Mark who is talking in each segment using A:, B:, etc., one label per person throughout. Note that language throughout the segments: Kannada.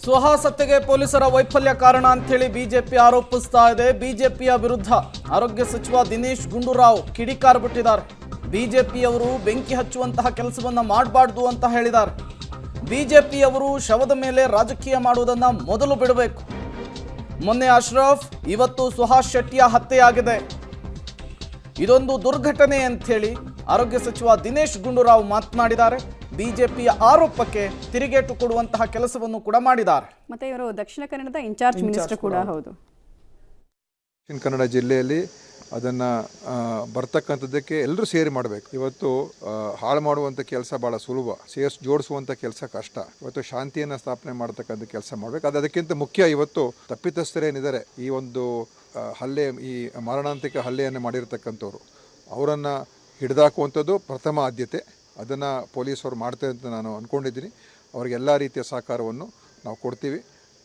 A: ಸ್ವಹಾಸತ್ತೆಗೆ ಪೊಲೀಸರ ವೈಫಲ್ಯ ಕಾರಣ ಅಂತೇಳಿ ಬಿಜೆಪಿ ಆರೋಪಿಸ್ತಾ ಇದೆ. ಬಿಜೆಪಿಯ ವಿರುದ್ಧ ಆರೋಗ್ಯ ಸಚಿವ ದಿನೇಶ್ ಗುಂಡೂರಾವ್ ಕಿಡಿಕಾರು ಬಿಟ್ಟಿದ್ದಾರೆ. ಬಿಜೆಪಿಯವರು ಬೆಂಕಿ ಹಚ್ಚುವಂತಹ ಕೆಲಸವನ್ನ ಮಾಡಬಾರ್ದು ಅಂತ ಹೇಳಿದ್ದಾರೆ. ಬಿಜೆಪಿಯವರು ಶವದ ಮೇಲೆ ರಾಜಕೀಯ ಮಾಡುವುದನ್ನ ಮೊದಲು ಬಿಡಬೇಕು. ಮೊನ್ನೆ ಅಶ್ರಫ್, ಇವತ್ತು ಸುಹಾಸ್ ಶೆಟ್ಟಿಯ ಹತ್ಯೆಯಾಗಿದೆ. ಇದೊಂದು ದುರ್ಘಟನೆ ಅಂಥೇಳಿ ಆರೋಗ್ಯ ಸಚಿವ ದಿನೇಶ್ ಗುಂಡೂರಾವ್ ಮಾತನಾಡಿದ್ದಾರೆ. ಬಿಜೆಪಿಯ ಆರೋಪಕ್ಕೆ ತಿರುಗೇಟು ಕೊಡುವಂತಹ ಕೆಲಸವನ್ನು ಕೂಡ ಮಾಡಿದ್ದಾರೆ.
B: ಮತ್ತೆ ಇವರು ದಕ್ಷಿಣ ಕನ್ನಡದ ಇನ್ಚಾರ್ಜ್ ಮಿನಿಸ್ಟರ್ ಕೂಡ ಹೌದು.
C: ದಕ್ಷಿಣ ಕನ್ನಡ ಜಿಲ್ಲೆಯಲ್ಲಿ ಅದನ್ನು ಬರ್ತಕ್ಕಂಥದ್ದಕ್ಕೆ ಎಲ್ಲರೂ ಸೇರಿ ಮಾಡಬೇಕು. ಇವತ್ತು ಹಾಳು ಮಾಡುವಂಥ ಕೆಲಸ ಭಾಳ ಸುಲಭ, ಜೋಡಿಸುವಂಥ ಕೆಲಸ ಕಷ್ಟ. ಇವತ್ತು ಶಾಂತಿಯನ್ನು ಸ್ಥಾಪನೆ ಮಾಡ್ತಕ್ಕಂಥ ಕೆಲಸ ಮಾಡಬೇಕು. ಅದಕ್ಕಿಂತ ಮುಖ್ಯ ಇವತ್ತು ತಪ್ಪಿತಸ್ಥರೇನಿದ್ದಾರೆ, ಈ ಒಂದು ಹಲ್ಲೆ, ಈ ಮಾರಣಾಂತಿಕ ಹಲ್ಲೆಯನ್ನು ಮಾಡಿರ್ತಕ್ಕಂಥವ್ರು, ಅವರನ್ನು ಹಿಡಿದಾಕುವಂಥದ್ದು ಪ್ರಥಮ ಆದ್ಯತೆ. ಅದನ್ನು ಪೊಲೀಸರು ಮಾಡ್ತಾರೆ ಅಂತ ನಾನು ಅಂದ್ಕೊಂಡಿದ್ದೀನಿ. ಅವ್ರಿಗೆ ಎಲ್ಲ ರೀತಿಯ ಸಹಕಾರವನ್ನು ನಾವು ಕೊಡ್ತೀವಿ.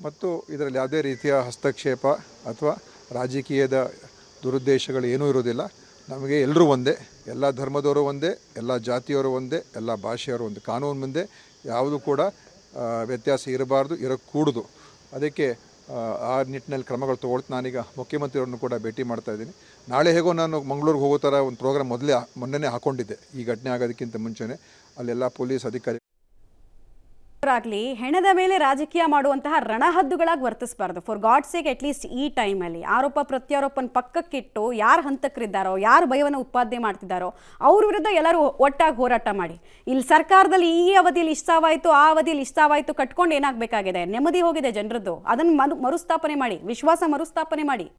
C: ಮತ್ತು ಇದರಲ್ಲಿ ಯಾವುದೇ ರೀತಿಯ ಹಸ್ತಕ್ಷೇಪ ಅಥವಾ ರಾಜಕೀಯದ ದುರುದ್ದೇಶಗಳು ಏನೂ ಇರೋದಿಲ್ಲ. ನಮಗೆ ಎಲ್ಲರೂ ಒಂದೇ, ಎಲ್ಲ ಧರ್ಮದವರು ಒಂದೇ, ಎಲ್ಲ ಜಾತಿಯವರು ಒಂದೇ, ಎಲ್ಲ ಭಾಷೆಯವರು ಒಂದೇ. ಕಾನೂನು ಮುಂದೆ ಯಾವುದು ಕೂಡ ವ್ಯತ್ಯಾಸ ಇರಬಾರ್ದು, ಇರಕೂಡದು. ಅದಕ್ಕೆ ಆ ನಿಟ್ಟಿನಲ್ಲಿ ಕ್ರಮಗಳು ತಗೊಳ್ತು. ನಾನೀಗ ಮುಖ್ಯಮಂತ್ರಿಯವ್ರನ್ನು ಕೂಡ ಭೇಟಿ ಮಾಡ್ತಾ ಇದ್ದೀನಿ. ನಾಳೆ ಹೇಗೋ ನಾನು ಮಂಗಳೂರಿಗೆ ಹೋಗೋ ಥರ ಒಂದು ಪ್ರೋಗ್ರಾಮ್ ಮೊನ್ನೆ ಹಾಕ್ಕೊಂಡಿದ್ದೆ. ಈ ಘಟನೆ ಆಗೋದಕ್ಕಿಂತ ಮುಂಚೆನೇ ಅಲ್ಲೆಲ್ಲ ಪೊಲೀಸ್ ಅಧಿಕಾರಿ
B: ಆಗಲಿ ಹೆಣದ ಮೇಲೆ ರಾಜಕೀಯ ಮಾಡುವಂತಹ ರಣಹದ್ದುಗಳಾಗಿ ವರ್ತಿಸಬಾರ್ದು. ಫಾರ್ ಗಾಡ್ ಸೇಕ್ ಅಟ್ಲೀಸ್ಟ್ ಈ ಟೈಮಲ್ಲಿ ಆರೋಪ ಪ್ರತ್ಯಾರೋಪನ ಪಕ್ಕಕ್ಕಿಟ್ಟು ಯಾರು ಹಂತಕರಿದ್ದಾರೋ, ಯಾರು ಭಯವನ್ನು ಉತ್ಪಾದನೆ ಮಾಡ್ತಿದ್ದಾರೋ ಅವ್ರ ವಿರುದ್ಧ ಎಲ್ಲರೂ ಒಟ್ಟಾಗಿ ಹೋರಾಟ ಮಾಡಿ. ಇಲ್ಲಿ ಸರ್ಕಾರದಲ್ಲಿ ಈ ಅವಧಿಯಲ್ಲಿ ಇಷ್ಟವಾಯಿತು, ಆ ಅವಧಿಯಲ್ಲಿ ಇಷ್ಟವಾಯಿತು ಕಟ್ಕೊಂಡು ಏನಾಗಬೇಕಾಗಿದೆ, ನೆಮ್ಮದಿ ಹೋಗಿದೆ ಜನರದ್ದು. ಅದನ್ನು ಮರುಸ್ಥಾಪನೆ ಮಾಡಿ, ವಿಶ್ವಾಸ ಮರುಸ್ಥಾಪನೆ ಮಾಡಿ.